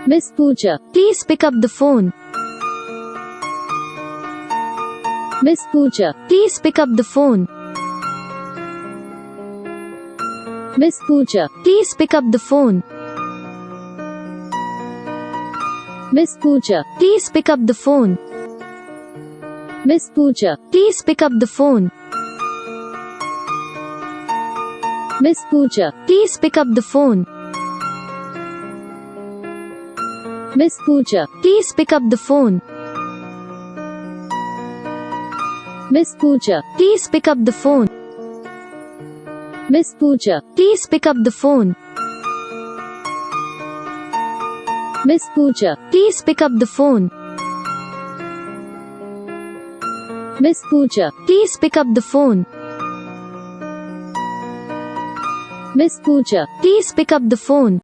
Miss Pooja, please pick up the phone. Miss Pooja, please pick up the phone. Miss Pooja, please pick up the phone. Miss Pooja, please pick up the phone. Miss Pooja, please pick up the phone. Miss Pooja, please pick up the phone. Miss Pooja, please pick up the phone. Miss Pooja, please pick up the phone. Miss Pooja, please pick up the phone. Miss Pooja, please pick up the phone. Miss Pooja, please pick up the phone. Miss Pooja, please pick up the phone.